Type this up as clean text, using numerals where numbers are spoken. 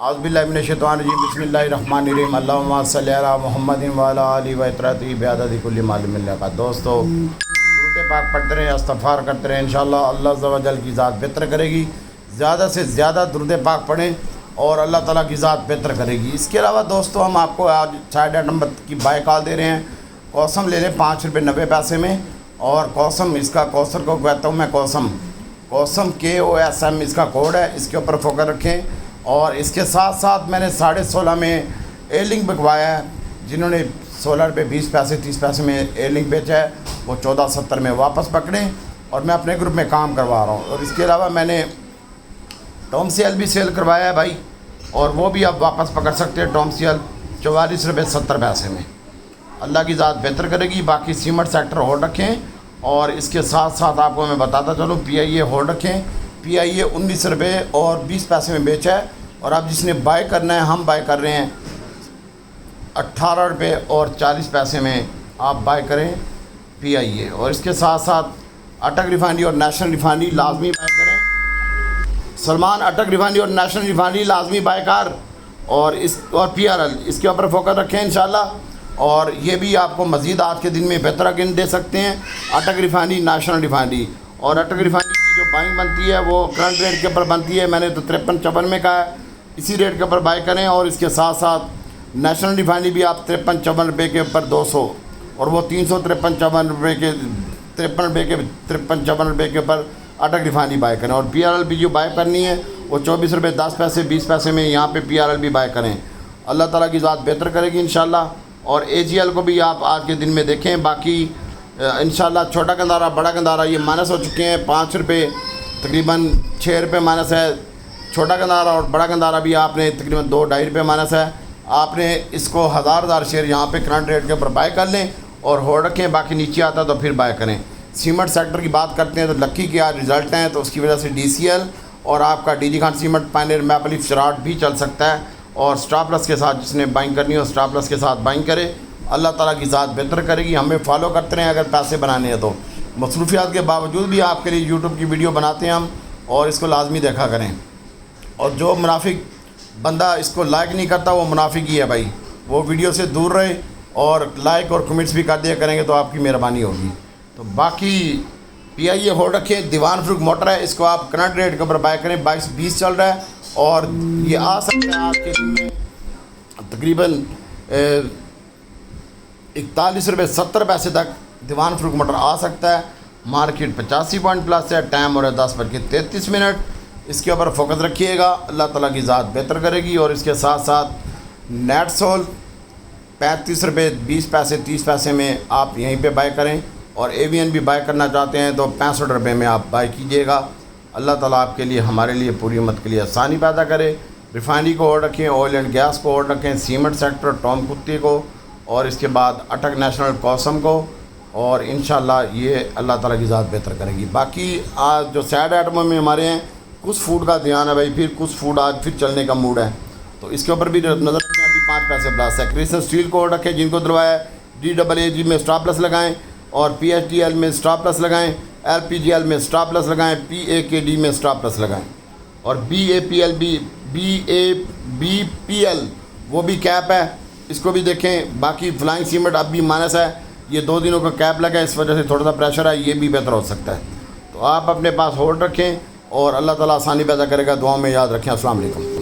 औज़ुबिल्लाहि बिस्मिल्लाहिर्रहमानिर्रहीम अल्लाहुम्मा सल्लि अला मुहम्मदिन व अला आलिहि व इतरातिही बिअददि कुल्लि मालूम लका। दोस्तों दुरूद पाक पढ़ते रहें, इस्तग़फ़ार करते रहें, इंशाअल्लाह अल्लाह अज़्ज़ा व जल की ज़ात बेहतर करेगी। ज़्यादा से ज़्यादा दुरूद पाक पढ़ें और अल्लाह ताला की ज़ात बेहतर करेगी। इसके अलावा दोस्तों हम आपको आज साइड नंबर की बाय कॉल दे रहे हैं। कौसम ले लें 5 रुपये 90 पैसे में। और कौसम इसका कौसर को कहता हूँ मैं कौसम KOSM इसका कोड है, इसके ऊपर फोकस रखें। और इसके साथ साथ मैंने 16.5 में एयरलिंक बिकवाया है। जिन्होंने 16 रुपये 20 पैसे 30 पैसे में एयरलिंक बेचा है वो 14.70 में वापस पकड़ें और मैं अपने ग्रुप में काम करवा रहा हूँ। और इसके अलावा मैंने टॉम सीएल भी सेल करवाया है भाई, और वो भी आप वापस पकड़ सकते हैं। टॉम सीएल 44 रुपये 70 पैसे में। अल्लाह की ज़ात बेहतर करेगी। बाकी सीमेंट सेक्टर होल्ड रखें। और इसके साथ साथ आपको मैं बताता चलूँ PIA होल्ड रखें। PIA 19 रुपये और 20 पैसे में बेचा है। और अब जिसने बाय करना है, हम बाय कर रहे हैं 18 रुपये और 40 पैसे में आप बाय करें PIA। और इसके साथ साथ अटक रिफाइनरी और नेशनल रिफाइनरी लाजमी बाय करें। सलमान अटक रिफाइनरी और नेशनल रिफाइनरी लाजमी बाय कर। और PRL इसके ऊपर फोकस रखें इंशाल्लाह। और ये भी आपको मज़ीद आज के दिन में बेहतर गिन दे सकते हैं। अटक रिफाइनरी, नेशनल रिफाइनरी। और अटक रिफाइनरी की जो बाइंग बनती है वो करंट रेट के ऊपर बनती है। मैंने तो 53-54 में कहा है, इसी रेट के ऊपर बाय करें। और इसके साथ साथ नेशनल रिफाइनरी भी आप 53-54 रुपये के ऊपर 200, और वो 353-54 रुपये के 53-54 रुपये के ऊपर अटक रिफाइनरी बाय करें। और PRL भी जो बाय करनी है वो 24 रुपये 10 पैसे 20 पैसे में यहाँ पे PRL भी बाय करें। अल्लाह ताला की ज़ात बेहतर करेगी इंशाल्लाह। और AGL को भी आप आज के दिन में देखें। बाकी इंशाल्लाह छोटा गंदारा बड़ा गंदारा ये माइनस हो चुके हैं। 5 रुपये तकरीबन 6 रुपये माइनस है छोटा गंदारा, और बड़ा गंदारा भी आपने तकरीबन 2-2.5 रुपये माइनस है। आपने इसको हज़ार शेयर यहाँ पे करंट रेट के ऊपर बाय कर लें और होल्ड रखें। बाकी नीचे आता तो फिर बाय करें। सीमेंट सेक्टर की बात करते हैं तो लक्की के आज रिज़ल्ट हैं, तो उसकी वजह से DCL और आपका DG Khan cement, pioneer, maple leaf, शराट भी चल सकता है। और स्टॉप लॉस के साथ जिसने बाइंग करनी हो स्टॉप लॉस के साथ बाइंग करे। अल्लाह ताला की ज़ात बेहतर करेगी। हमें फॉलो करते रहें अगर पैसे बनाने हैं तो। मसरूफियात के बावजूद भी आपके लिए यूट्यूब की वीडियो बनाते हैं हम, और इसको लाजमी देखा करें। और जो मुनाफिक बंदा इसको लाइक नहीं करता वो मुनाफिक ही है भाई, वो वीडियो से दूर रहे। और लाइक और कमेंट्स भी कर दिया करेंगे तो आपकी मेहरबानी होगी। तो बाकी PIA होल्ड रखें। दीवान फ्रूक मोटर है, इसको आप करंट रेट के ऊपर बाय करें। 22-20 चल रहा है और ये आ सकता है आज के दिन में तकरीबन 41 रुपये 70 पैसे तक दीवान फ्रूक मोटर आ सकता है। मार्केट 85 पॉइंट प्लस है। टाइम हो रहा है 10:33। इसके ऊपर फोकस रखिएगा। अल्लाह ताला की ज़ात बेहतर करेगी। और इसके साथ साथ नेट सोल 35 रुपये 20 पैसे 30 पैसे में आप यहीं पे बाय करें। और AVN भी बाय करना चाहते हैं तो 65 रुपये में आप बाय कीजिएगा। अल्लाह ताला आपके लिए, हमारे लिए, पूरी उम्मत के लिए आसानी पैदा करे। रिफाइनरी को होल्ड रखें, ऑयल एंड गैस को होल्ड रखें, सीमेंट सेक्टर, टॉम कुत्ते को, और इसके बाद अटक नेशनल कौसम को। और इंशाल्लाह ये अल्लाह ताला की ज़ात बेहतर करेगी। बाकी आज जो सैड आइटमों में हमारे हैं, कुछ फूड का ध्यान है भाई, फिर कुछ फूड आज फिर चलने का मूड है तो इसके ऊपर भी नज़र रखें। अभी 5 पैसे प्लस है। क्रिस्टल स्टील को होल्ड रखें। जिनको दरवाया DAAG में स्टॉप लॉस लगाएं, और PHDL में स्टॉप लॉस लगाएं, LPGL में स्टॉप लॉस लगाएं, PAKD में स्टॉप लॉस लगाएं। और BAPL वो भी कैप है, इसको भी देखें। बाकी फ्लाइंग सीमेंट अब भी माइनस है, ये 2 दिनों का कैप लगा है, इस वजह से थोड़ा सा प्रेशर है, ये भी बेहतर हो सकता है। तो आप अपने पास होल्ड रखें और अल्लाह ताला आसानी पैदा करेगा। दुआओं में याद रखें। अस्सलाम वालेकुम।